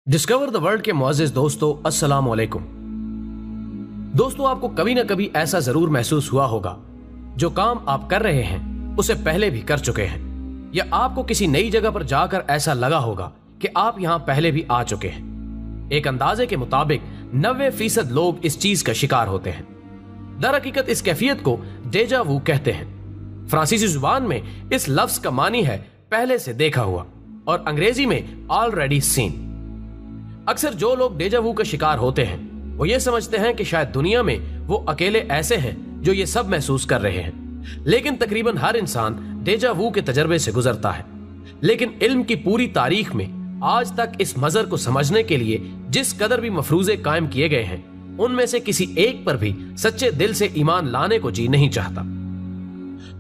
Discover the world के मुअज़्ज़िज़ दोस्तों, अस्सलाम वालेकुम। दोस्तों, आपको कभी ना कभी ऐसा जरूर महसूस हुआ होगा, जो काम आप कर रहे हैं उसे पहले भी कर चुके हैं, या आपको किसी नई जगह पर जाकर ऐसा लगा होगा कि आप यहां पहले भी आ चुके हैं। एक अंदाजे के मुताबिक 90% लोग इस चीज का शिकार होते हैं। दरहकीकत इस कैफियत को डेजा वू कहते हैं। फ्रांसीसी जुबान में इस लफ्ज का मानी है पहले से देखा हुआ, और अंग्रेजी में ऑलरेडी सीन। अक्सर जो लोग डेजा वू का शिकार होते हैं वो ये समझते हैं कि शायद दुनिया में वो अकेले ऐसे हैं जो ये सब महसूस कर रहे हैं, लेकिन तकरीबन हर इंसान डेजा वू के तजर्बे से गुजरता है। लेकिन इल्म की पूरी तारीख में आज तक इस मजर को समझने के लिए जिस कदर भी मफरूजे कायम किए गए हैं, उनमें से किसी एक पर भी सच्चे दिल से ईमान लाने को जी नहीं चाहता।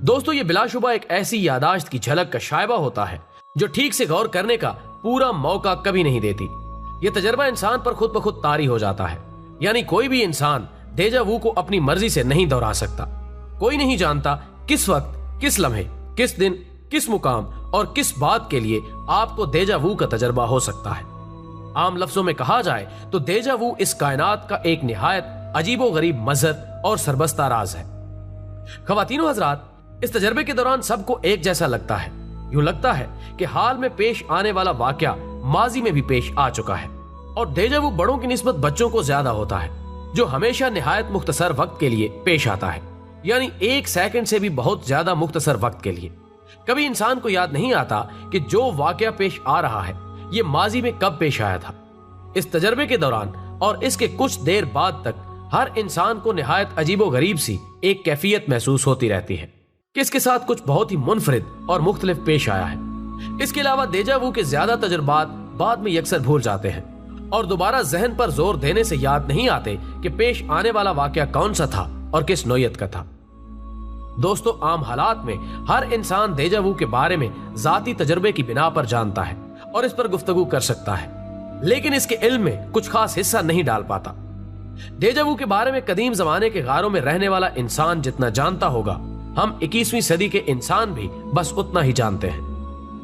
दोस्तों, ये बिलाशुबा एक ऐसी यादाश्त की झलक का शायबा होता है जो ठीक से गौर करने का पूरा मौका कभी नहीं देती। यह तजर्बा इंसान पर खुद ब खुद तारी हो जाता है, यानी कोई भी इंसान डेजा वू को अपनी मर्जी से नहीं दोहरा सकता। कोई नहीं जानता किस वक्त, किस लम्हे, किस दिन, किस मुकाम और किस बात के लिए आपको डेजा वू का तजर्बा हो सकता है। आम लफ्जों में कहा जाए तो डेजा वू इस कायनात का एक निहायत अजीबो गरीब मजहर और सरबस्ता राज है। ख्वातीनो हजरात, इस तजर्बे के दौरान सबको एक जैसा लगता है। यूं लगता है कि हाल में पेश आने वाला वाकया माजी में भी पेश आ चुका है, और डेजा वू बड़ों की निस्बत बच्चों को ज्यादा होता है, जो हमेशा निहायत मुख्तसर वक्त के लिए पेश आता है, यानी 1 सेकंड से भी बहुत ज्यादा मुख्तसर वक्त के लिए। कभी इंसान को याद नहीं आता कि जो वाकया पेश आ रहा है ये माजी में कब पेश आया था। इस तजर्बे के दौरान और इसके कुछ देर बाद तक हर इंसान को निहायत अजीबो गरीब सी एक कैफियत महसूस होती रहती है कि इसके साथ कुछ बहुत ही मुनफरिद और मुख्तलिफ पेश आया है। इसके अलावा डेजा वू के ज्यादा तजुर्बात बाद में यकसर भूल जाते हैं और दोबारा जहन पर जोर देने से याद नहीं आते कि पेश आने वाला वाकया कौन सा था और किस नोयत का था। दोस्तों, आम हालात में हर इंसान डेजा वू के बारे में जाती तजर्बे की बिना पर जानता है और इस पर गुफ्तगू कर सकता है, लेकिन इसके इल्म में कुछ खास हिस्सा नहीं डाल पाता। डेजा वू के बारे में कदीम जमाने के गारों में रहने वाला इंसान जितना जानता होगा, हम 21वीं सदी के इंसान भी बस उतना ही जानते हैं।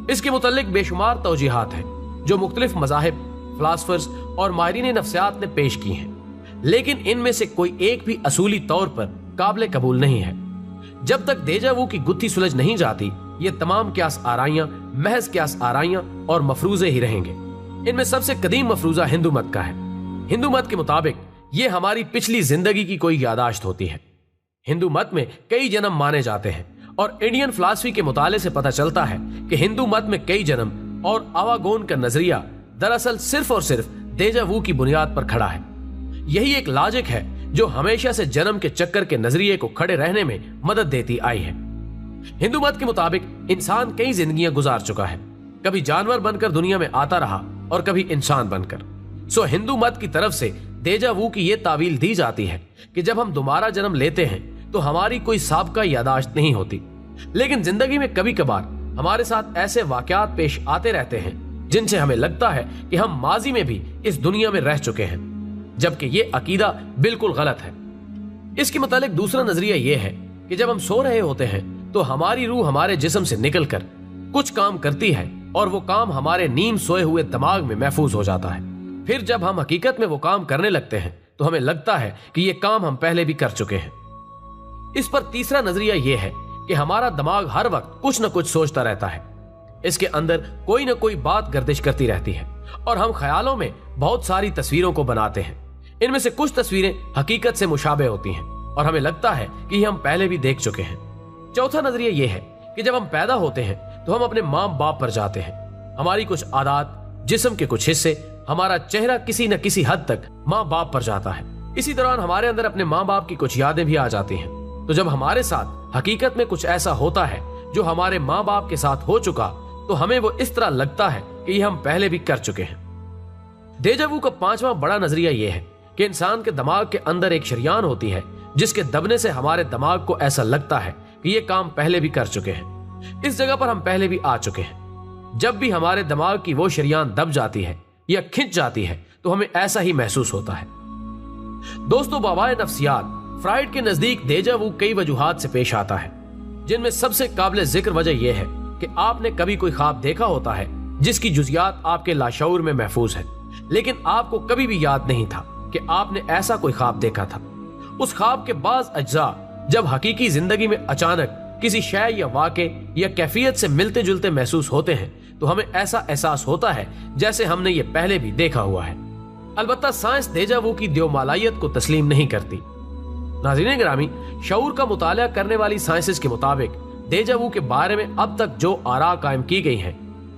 इसके मुतल्लिक बेशुमार तौजीहात हैं जो मुख्तलिफ मज़ाहिब, फिलासफर्स और माहिरीन नफ्सियात ने पेश की हैं, लेकिन इनमें से कोई एक भी असूली तौर पर काबिल कबूल नहीं है। जब तक डेजा वू की गुत्थी सुलझ नहीं जाती, ये तमाम क्यास आराइयां महज क्यास आराइयां और मफरूजे ही रहेंगे। इनमें सबसे कदीम मफरूजा हिंदू मत का है। हिंदू मत के मुताबिक ये हमारी पिछली जिंदगी की कोई यादाश्त होती है। हिंदू मत में कई जन्म माने जाते हैं, और इंडियन फिलासफी के मुताले से पता चलता है कि हिंदू मत में कई जन्म और आवागोन का नजरिया दरअसल सिर्फ और सिर्फ डेजा वू की बुनियाद पर खड़ा है। यही एक लॉजिक है जो हमेशा से जन्म के चक्कर के नजरिए को खड़े रहने में मदद देती आई है। हिंदू मत के मुताबिक इंसान कई जिंदगियां गुजार चुका है, कभी जानवर बनकर दुनिया में आता रहा और कभी इंसान बनकर। सो हिंदू मत की तरफ से डेजा वू की यह तावील दी जाती है कि जब हम दोबारा जन्म लेते हैं तो हमारी कोई साबका यादाश्त नहीं होती, लेकिन जिंदगी में कभी कभार हमारे साथ ऐसे वाकयात पेश आते रहते हैं जिनसे हमें लगता है कि हम माजी में भी इस दुनिया में रह चुके हैं, जबकि ये अकीदा बिल्कुल गलत है। इसके मुतालिक दूसरा नजरिया यह है कि जब हम सो रहे होते हैं तो हमारी रूह हमारे जिस्म से निकलकर कुछ काम करती है, और वो काम हमारे नीम सोए हुए दिमाग में महफूज हो जाता है। फिर जब हम हकीकत में वो काम करने लगते हैं तो हमें लगता है कि ये काम हम पहले भी कर चुके हैं। इस पर तीसरा नजरिया यह है कि हमारा दिमाग हर वक्त कुछ न कुछ सोचता रहता है। इसके अंदर कोई न कोई बात गर्दिश करती रहती है, और हम ख्यालों में बहुत सारी तस्वीरों को बनाते हैं। इनमें से कुछ तस्वीरें हकीकत से मुशाबे होती हैं और हमें लगता है कि ये हम पहले भी देख चुके हैं। चौथा नजरिया यह है कि जब हम पैदा होते हैं तो हम अपने माँ बाप पर जाते हैं। हमारी कुछ आदत, जिस्म के कुछ हिस्से, हमारा चेहरा किसी न किसी हद तक माँ बाप पर जाता है। इसी दौरान हमारे अंदर अपने माँ बाप की कुछ यादें भी आ जाती हैं। तो जब हमारे साथ हकीकत में कुछ ऐसा होता है जो हमारे माँ बाप के साथ हो चुका, तो हमें वो इस तरह लगता है कि ये हम पहले भी कर चुके हैं। डेजा वू का पांचवा बड़ा नजरिया यह है कि इंसान के दिमाग के अंदर एक शरियान होती है जिसके दबने से हमारे दिमाग को ऐसा लगता है कि ये काम पहले भी कर चुके हैं, इस जगह पर हम पहले भी आ चुके हैं। जब भी हमारे दिमाग की वो शरियान दब जाती है या खिंच जाती है तो हमें ऐसा ही महसूस होता है। दोस्तों, बाबाए नफ्सियात फ्राइड के नजदीक डेजा वू कई वजूहात से पेश आता है, जिनमें सबसे काबिल जिक्र वजह यह है कि आपने कभी कोई ख्वाब देखा होता है जिसकी जुजियात आपके लाशऊर में महफूज है, लेकिन आपको कभी भी याद नहीं था कि आपने ऐसा कोई ख्वाब देखा था। उस ख्वाब के बाज़ अज्जा जब हकीकी जिंदगी में अचानक किसी शय या वाक़े या कैफियत से मिलते जुलते महसूस होते हैं तो हमें ऐसा एहसास होता है जैसे हमने ये पहले भी देखा हुआ है। अलबत्ता साइंस डेजा वू की देवमालायत को तस्लीम नहीं करती। नाज़रीन गिरामी, शऊर का मुताला करने वाली साइंसेस के मुताबिक डेजा वू के बारे में अब तक जो आरा कायम की गई हैं,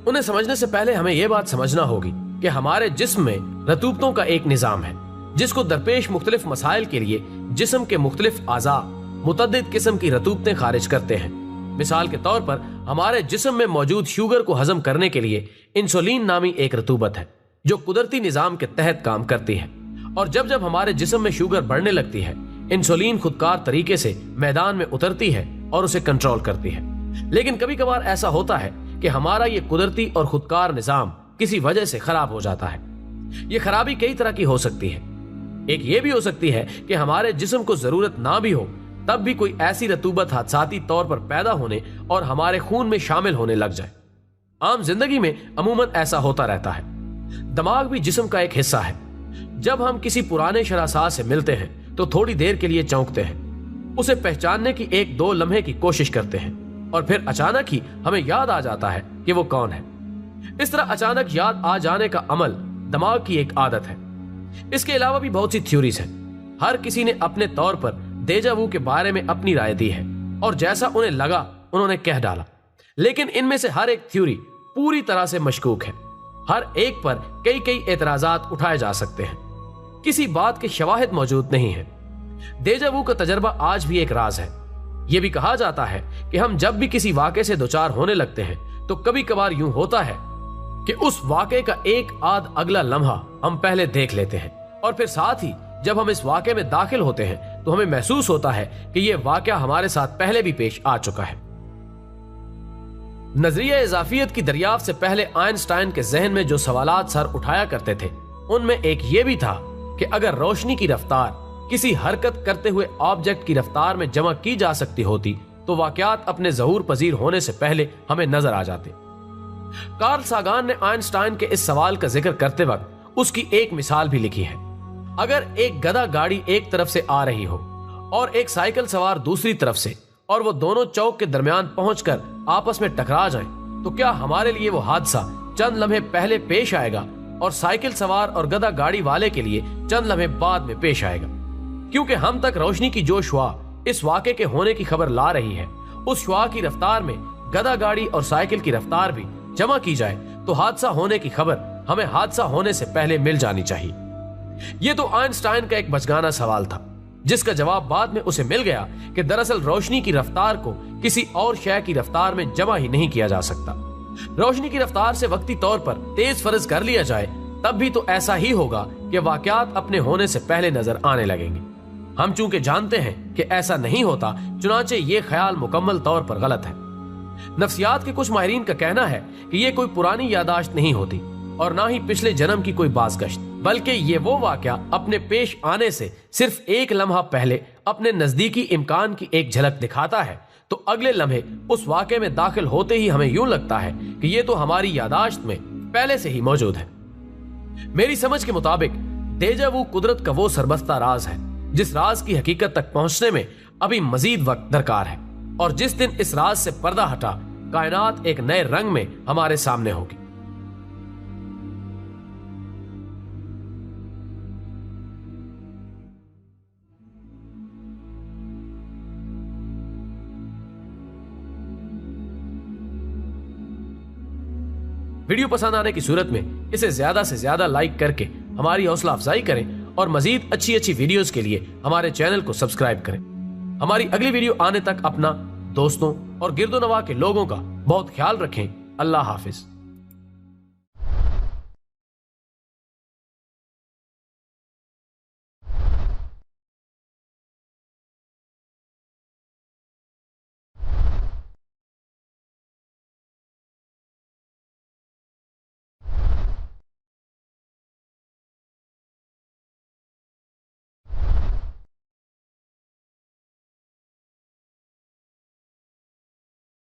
उन्हें समझने से पहले हमें यह बात समझना होगी कि हमारे जिस्म में रतूबतों का एक निज़ाम है जिसको दरपेश मुख्तलिफ मसाइल के लिए जिस्म के मुख्तलिफ आज़ा मुतअद्दिद किस्म की रतूबतें खारिज करते हैं। मिसाल के तौर पर हमारे जिस्म में मौजूद शुगर को हजम करने के लिए इंसुलिन नामी एक रतूबत है जो कुदरती निज़ाम के तहत काम करती है, और जब जब हमारे जिस्म में शुगर बढ़ने लगती है इंसुलिन खुदकार तरीके से मैदान में उतरती है और उसे कंट्रोल करती है। लेकिन कभी कभार ऐसा होता है कि हमारा ये कुदरती और खुदकार निज़ाम किसी वजह से खराब हो जाता है। ये खराबी कई तरह की हो सकती है। एक ये भी हो सकती है कि हमारे जिस्म को जरूरत ना भी हो तब भी कोई ऐसी रतूबत हादसाती तौर पर पैदा होने और हमारे खून में शामिल होने लग जाए। आम जिंदगी में अमूमन ऐसा होता रहता है। दिमाग भी जिस्म का एक हिस्सा है। जब हम किसी पुराने शरासात से मिलते हैं तो थोड़ी देर के लिए चौंकते हैं, उसे पहचानने की एक दो लम्हे की कोशिश करते हैं और फिर अचानक ही हमें याद आ जाता है कि वो कौन है। इस तरह अचानक याद आ जाने का अमल दिमाग की एक आदत है। इसके अलावा भी बहुत सी थ्योरीज हैं। हर किसी ने अपने तौर पर डेजा वू के बारे में अपनी राय दी है और जैसा उन्हें लगा उन्होंने कह डाला, लेकिन इनमें से हर एक थ्योरी पूरी तरह से मशकूक है। हर एक पर कई कई एतराजात उठाए जा सकते हैं। किसी बात के शवाहिद मौजूद नहीं है। डेजा वू का तजर्बा आज भी एक राज है। यह भी कहा जाता है कि हम जब भी किसी वाक़े से दोचार होने लगते हैं तो कभी कभार यूं होता है कि उस वाक़े का एक आध अगला लम्हा हम पहले देख लेते हैं और फिर साथ ही जब हम इस वाक़े में दाखिल होते हैं तो हमें महसूस होता है कि यह वाक़या हमारे साथ पहले भी पेश आ चुका है। नजरिया इजाफियत की दरियाफ्त से पहले आइंस्टाइन के जहन में जो सवालात सर उठाया करते थे उनमें एक ये भी था कि अगर रोशनी की रफ्तार किसी हरकत करते हुए ऑब्जेक्ट की रफ्तार में जमा की जा सकती होती तो वाक़यात अपने ज़हूर पजीर होने से पहले हमें नजर आ जाते। कार्ल सागान ने आइंस्टाइन के इस सवाल का जिक्र करते वक्त उसकी एक मिसाल भी लिखी है। अगर एक गधा गाड़ी एक तरफ से आ रही हो और एक साइकिल सवार दूसरी तरफ से और वो दोनों चौक के दरमियान पहुंचकर आपस में टकरा जाएं, तो क्या हमारे लिए वो हादसा चंद लम्हे पहले पेश आएगा और साइकिल सवार और गधा गाड़ी वाले के लिए चंद लम्हे बाद में पेश आएगा? क्योंकि हम तक रोशनी की जो शुआ इस वाक़े के होने की खबर ला रही है, उस शुआ की रफ्तार में गधा गाड़ी और साइकिल की रफ्तार भी जमा की जाए तो हादसा होने की खबर हमें हादसा होने से पहले मिल जानी चाहिए। यह तो आइंस्टाइन का एक बचगाना सवाल था जिसका जवाब बाद में उसे मिल गया कि दरअसल रोशनी की रफ्तार को किसी और शय की रफ्तार में जमा ही नहीं किया जा सकता। रोशनी की रफ्तार से वक्ती तौर पर तेज फर्ज कर लिया जाए तब भी तो ऐसा ही होगा कि वाक़यात अपने होने से पहले नजर आने लगेंगे। हम चूंकि जानते हैं कि ऐसा नहीं होता, चुनाचे ये ख्याल मुकम्मल तौर पर गलत है। नफ्सियात के कुछ माहिरीन का कहना है कि ये कोई पुरानी यादाश्त नहीं होती और ना ही पिछले जन्म की कोई बाज़गश्त, बल्कि ये वो वाक़या अपने पेश आने से सिर्फ एक लम्हा पहले अपने नजदीकी इम्कान की एक झलक दिखाता है, तो अगले लम्हे उस वाक़े में दाखिल होते ही हमें यूं लगता है कि ये तो हमारी यादाश्त में पहले से ही मौजूद है। मेरी समझ के मुताबिक डेजा वू कुदरत का वो सरबस्ता राज है जिस राज की हकीकत तक पहुंचने में अभी मजीद वक्त दरकार है, और जिस दिन इस राज से पर्दा हटा कायनात एक नए रंग में हमारे सामने होगी। वीडियो पसंद आने की सूरत में इसे ज्यादा से ज्यादा लाइक करके हमारी हौसला अफजाई करें और मजीद अच्छी अच्छी वीडियोस के लिए हमारे चैनल को सब्सक्राइब करें। हमारी अगली वीडियो आने तक अपना, दोस्तों और गिरदो नवा के लोगों का बहुत ख्याल रखें। अल्लाह हाफिज।